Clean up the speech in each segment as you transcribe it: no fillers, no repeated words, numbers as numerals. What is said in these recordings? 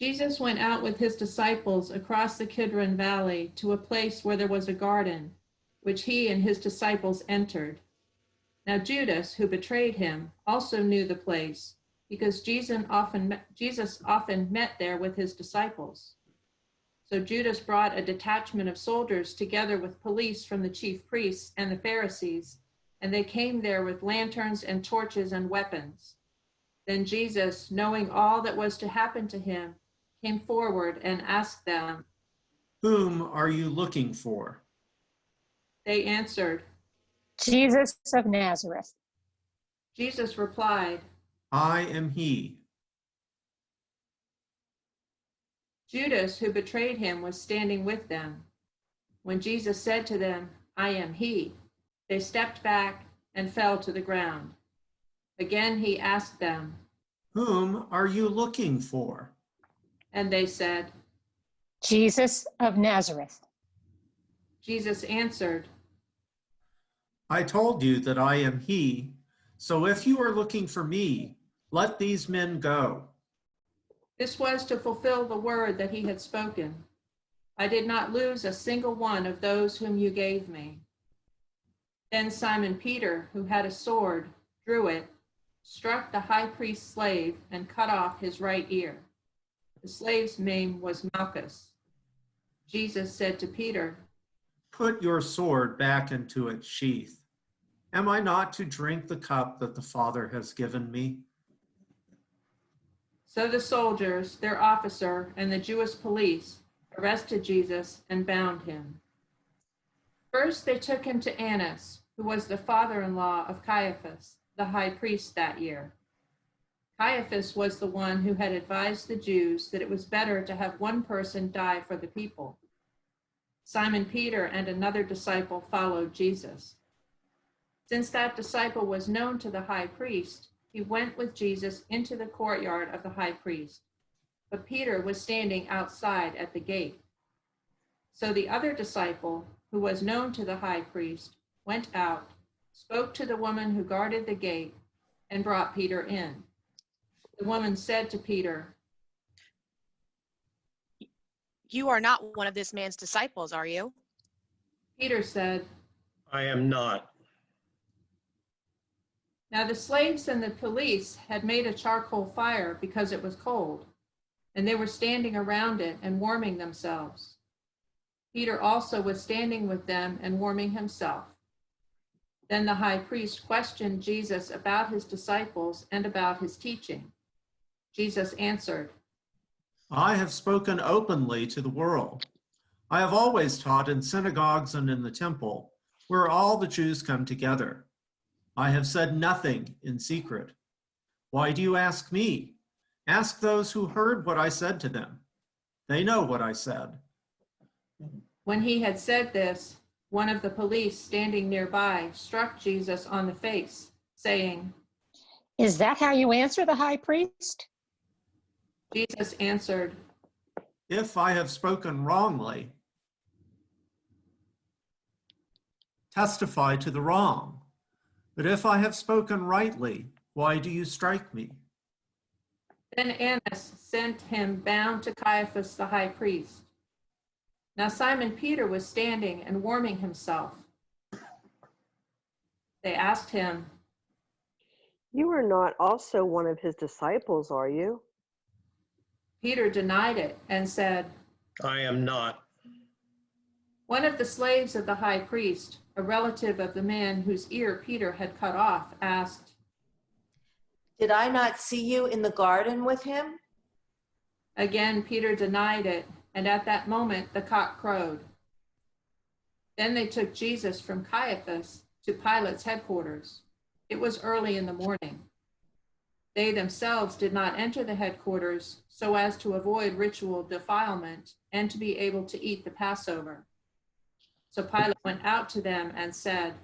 Jesus went out with his disciples across the Kidron Valley to a place where there was a garden, which he and his disciples entered. Now Judas, who betrayed him, also knew the place, because Jesus often met there with his disciples. So Judas brought a detachment of soldiers together with police from the chief priests and the Pharisees, and they came there with lanterns and torches and weapons. Then Jesus, knowing all that was to happen to him, came forward and asked them, "Whom are you looking for?" They answered, Jesus of Nazareth. Jesus replied, "I am he." Judas, who betrayed him, was standing with them. When Jesus said to them, "I am he," they stepped back and fell to the ground. Again he asked them, "Whom are you looking for?" and they said, Jesus of Nazareth. Jesus answered, "I told you that I am he, so if you are looking for me, let these men go." This was to fulfill the word that he had spoken. I did not lose a single one of those whom you gave me. Then Simon Peter, who had a sword, drew it, struck the high priest's slave, and cut off his right ear. The slave's name was Malchus. Jesus said to Peter, "Put your sword back into its sheath. Am I not to drink the cup that the Father has given me?" So the soldiers, their officer, and the Jewish police arrested Jesus and bound him. First, they took him to Annas, who was the father-in-law of Caiaphas, the high priest that year. Caiaphas was the one who had advised the Jews that it was better to have one person die for the people. Simon Peter and another disciple followed Jesus. Since that disciple was known to the high priest, he went with Jesus into the courtyard of the high priest, but Peter was standing outside at the gate. So the other disciple, who was known to the high priest, went out, spoke to the woman who guarded the gate, and brought Peter in. The woman said to Peter, "You are not one of this man's disciples, are you?" Peter said, I am not. Now the slaves and the police had made a charcoal fire because it was cold, and they were standing around it and warming themselves. Peter also was standing with them and warming himself. Then the high priest questioned Jesus about his disciples and about his teaching. Jesus answered, "I have spoken openly to the world. I have always taught in synagogues and in the temple, where all the Jews come together. I have said nothing in secret. Why do you ask me? Ask those who heard what I said to them. They know what I said." When he had said this, one of the police standing nearby struck Jesus on the face, saying, Is that how you answer the high priest? Jesus answered, If I have spoken wrongly, testify to the wrong. But if I have spoken rightly, why do you strike me? Then Annas sent him bound to Caiaphas the high priest. Now Simon Peter was standing and warming himself. They asked him, You are not also one of his disciples, are you? Peter denied it and said, I am not. One of the slaves of the high priest, a relative of the man whose ear Peter had cut off, asked, Did I not see you in the garden with him? Again, Peter denied it, and at that moment the cock crowed. Then they took Jesus from Caiaphas to Pilate's headquarters. It was early in the morning. They themselves did not enter the headquarters so as to avoid ritual defilement and to be able to eat the Passover. So Pilate went out to them and said,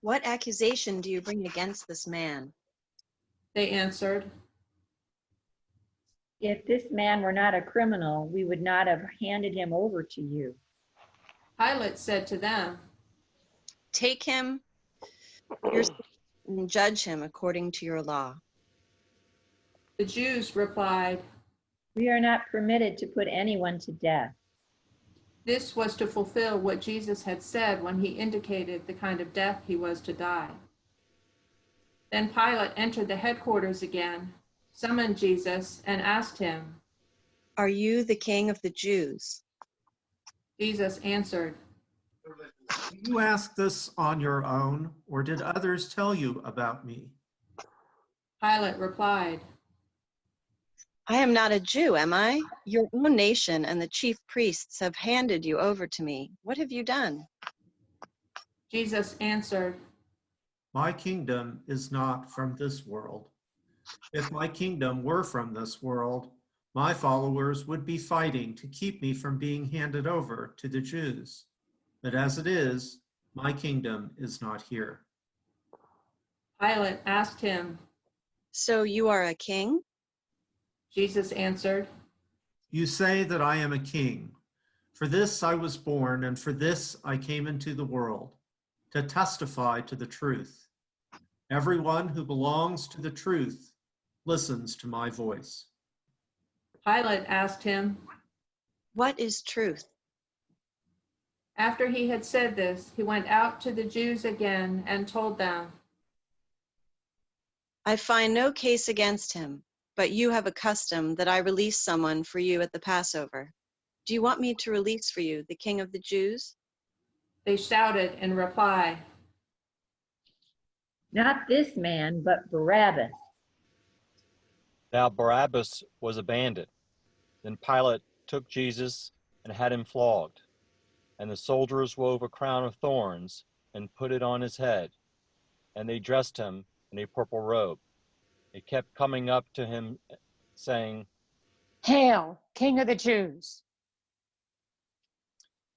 "What accusation do you bring against this man?" They answered, If this man were not a criminal, we would not have handed him over to you. Pilate said to them, "Take him yourself and judge him according to your law." The Jews replied, We are not permitted to put anyone to death. This was to fulfill what Jesus had said when he indicated the kind of death he was to die. Then Pilate entered the headquarters again, summoned Jesus, and asked him, "Are you the king of the Jews?" Jesus answered, "Did you ask this on your own, or did others tell you about me?" Pilate replied, "I am not a Jew, am I? Your own nation and the chief priests have handed you over to me. What have you done?" Jesus answered, My kingdom is not from this world. If my kingdom were from this world, my followers would be fighting to keep me from being handed over to the Jews. But as it is, my kingdom is not here. Pilate asked him, "So you are a king?" Jesus answered, You say that I am a king. For this I was born, and for this I came into the world, to testify to the truth. Everyone who belongs to the truth listens to my voice. Pilate asked him, "What is truth?" After he had said this, he went out to the Jews again and told them, "I find no case against him, but you have a custom that I release someone for you at the Passover. Do you want me to release for you the king of the Jews?" They shouted in reply, Not this man, but Barabbas. Now Barabbas was a bandit. Then Pilate took Jesus and had him flogged. And the soldiers wove a crown of thorns and put it on his head. And they dressed him in a purple robe. They kept coming up to him, saying, Hail, King of the Jews.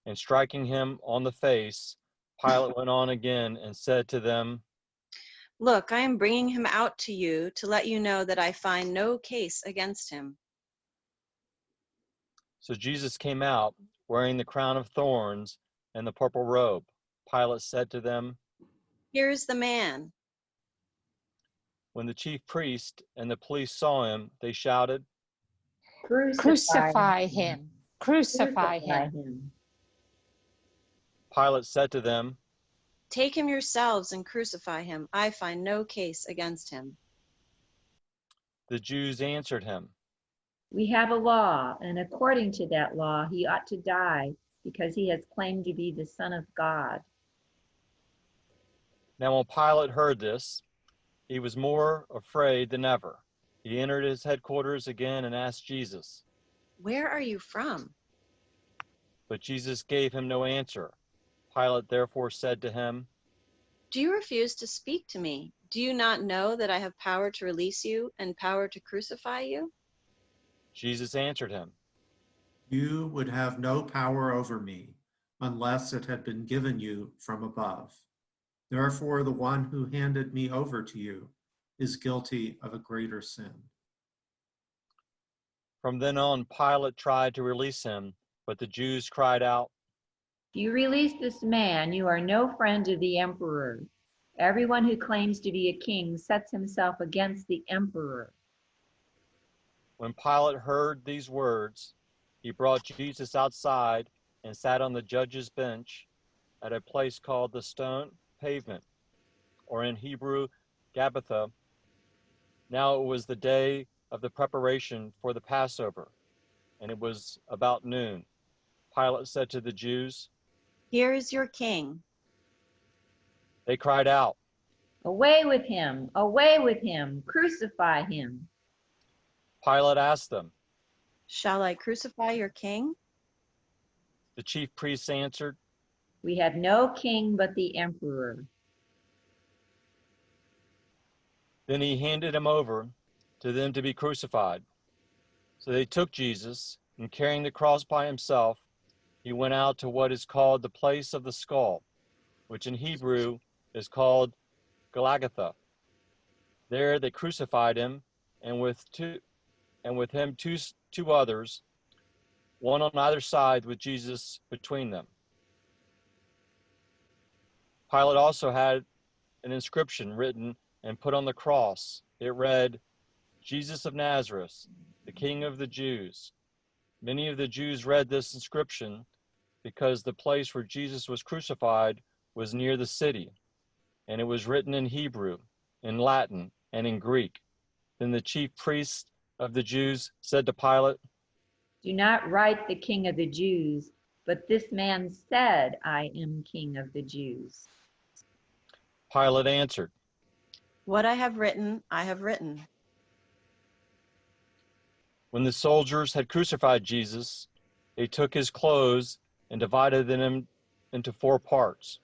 and striking him on the face, Pilate went on again and said to them, "Look, I am bringing him out to you to let you know that I find no case against him." So Jesus came out, wearing the crown of thorns and the purple robe. Pilate said to them, "Here is the man." When the chief priest and the police saw him, they shouted, Crucify him. Crucify him. Pilate said to them, "Take him yourselves and crucify him. I find no case against him." The Jews answered him, We have a law, and according to that law, he ought to die because he has claimed to be the Son of God. Now when Pilate heard this, he was more afraid than ever. He entered his headquarters again and asked Jesus, "Where are you from?" but Jesus gave him no answer. Pilate therefore said to him, "Do you refuse to speak to me? Do you not know that I have power to release you and power to crucify you?" Jesus answered him, You would have no power over me unless it had been given you from above. Therefore, the one who handed me over to you is guilty of a greater sin. From then on, Pilate tried to release him, but the Jews cried out, If you release this man, you are no friend of the emperor. Everyone who claims to be a king sets himself against the emperor. When Pilate heard these words, he brought Jesus outside and sat on the judge's bench at a place called the Stone Pavement, or in Hebrew, Gabbatha. Now it was the day of the preparation for the Passover, and it was about noon. Pilate said to the Jews, "Here is your king." They cried out, Away with him! Away with him! Crucify him! Pilate asked them. "Shall I crucify your king?" The chief priests answered, We have no king but the emperor. Then he handed him over to them to be crucified. So they took Jesus, and carrying the cross by himself, he went out to what is called the place of the skull, which in Hebrew is called Golgotha. There they crucified him, and with him two others, one on either side with Jesus between them. Pilate also had an inscription written and put on the cross. It read, Jesus of Nazareth, the King of the Jews. Many of the Jews read this inscription because the place where Jesus was crucified was near the city, and it was written in Hebrew, in Latin, and in Greek. Then the chief priests of the Jews said to Pilate, Do not write the King of the Jews, but this man said, I am King of the Jews. Pilate answered, What I have written, I have written. When the soldiers had crucified Jesus, they took his clothes and divided them into 4 parts,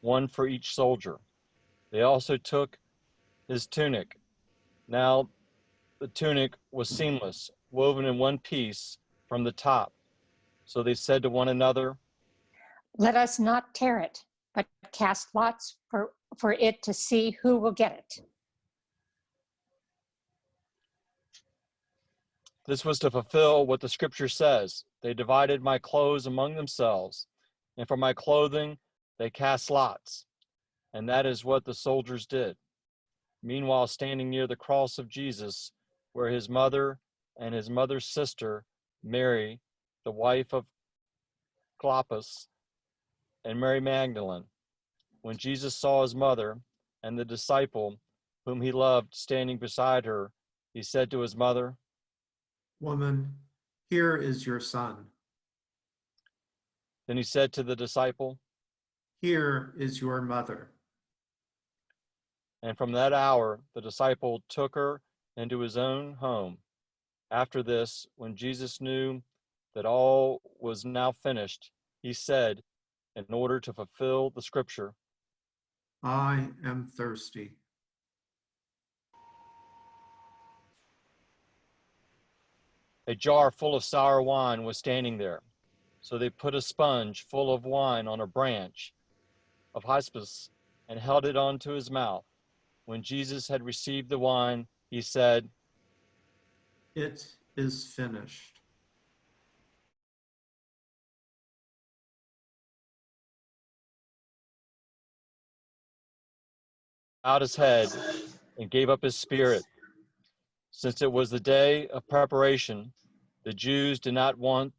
one for each soldier. They also took his tunic. Now the tunic was seamless, woven in one piece from the top. So they said to one another, Let us not tear it, but cast lots for it to see who will get it. This was to fulfill what the scripture says. They divided my clothes among themselves, and for my clothing they cast lots. And that is what the soldiers did. Meanwhile, standing near the cross of Jesus were his mother and his mother's sister, Mary, the wife of Clopas, and Mary Magdalene. When Jesus saw his mother and the disciple whom he loved standing beside her, he said to his mother, Woman, here is your son. Then he said to the disciple, Here is your mother. And from that hour, the disciple took her into his own home. After this, when Jesus knew that all was now finished, he said, in order to fulfill the scripture, I am thirsty. A jar full of sour wine was standing there. So they put a sponge full of wine on a branch of hyssop and held it onto his mouth. When Jesus had received the wine, he said, It is finished. Bowed his head and gave up his spirit. Since it was the day of preparation, the Jews did not want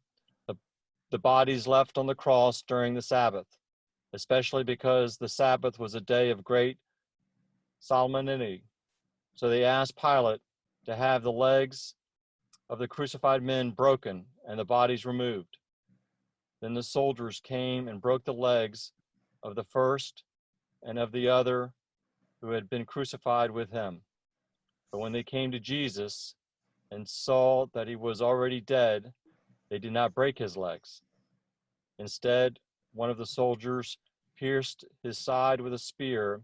the bodies left on the cross during the Sabbath, especially because the Sabbath was a day of great solemnity. So they asked Pilate to have the legs of the crucified men broken and the bodies removed. Then the soldiers came and broke the legs of the first and of the other who had been crucified with him. But when they came to Jesus and saw that he was already dead, they did not break his legs. Instead, one of the soldiers pierced his side with a spear,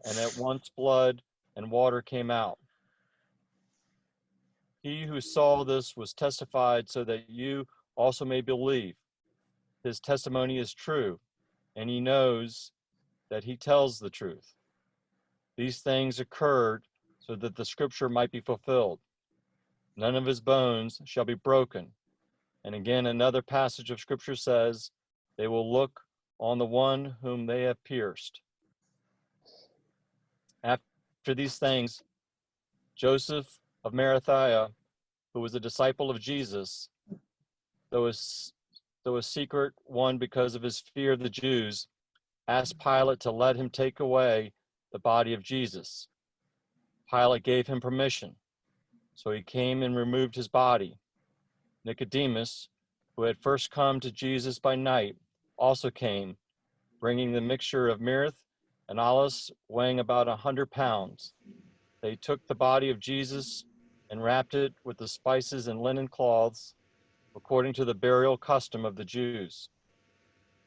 and at once blood and water came out. He who saw this was testified so that you also may believe. His testimony is true, and he knows that he tells the truth. These things occurred so that the scripture might be fulfilled. None of his bones shall be broken. And again, another passage of scripture says, they will look on the one whom they have pierced. After these things, Joseph of Arimathea, who was a disciple of Jesus, though a secret one because of his fear of the Jews, asked Pilate to let him take away the body of Jesus. Pilate gave him permission, so he came and removed his body. Nicodemus, who had first come to Jesus by night, also came, bringing the mixture of myrrh and aloes weighing about 100 pounds. They took the body of Jesus and wrapped it with the spices and linen cloths, according to the burial custom of the Jews.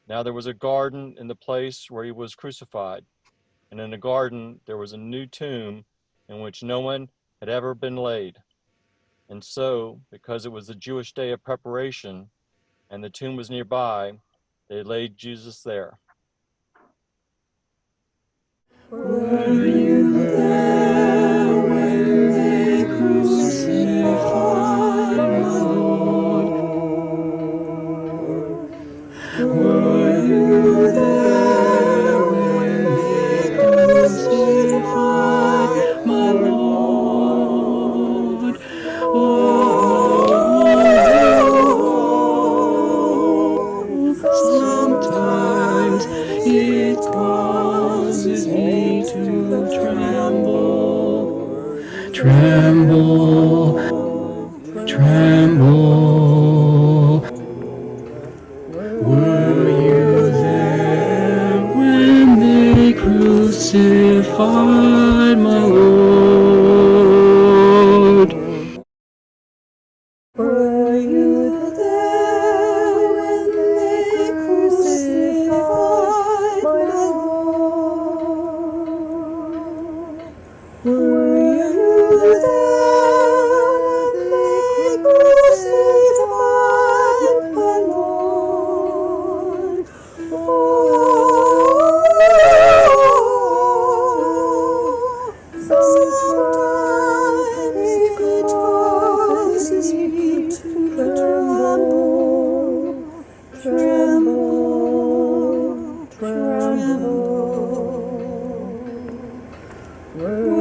Now there was a garden in the place where he was crucified, and in the garden there was a new tomb in which no one had ever been laid. And so, because it was the Jewish day of preparation, and the tomb was nearby, they laid Jesus there. Were you there when they crucified my Lord? Were you there when they crucified my Lord? Oh, tremble, tremble. Were you there when they crucified my Lord? Were you there when they crucified my Lord? Were you there when they crucified my Lord? Oh, sometimes it causes me to tremble, tremble, tremble.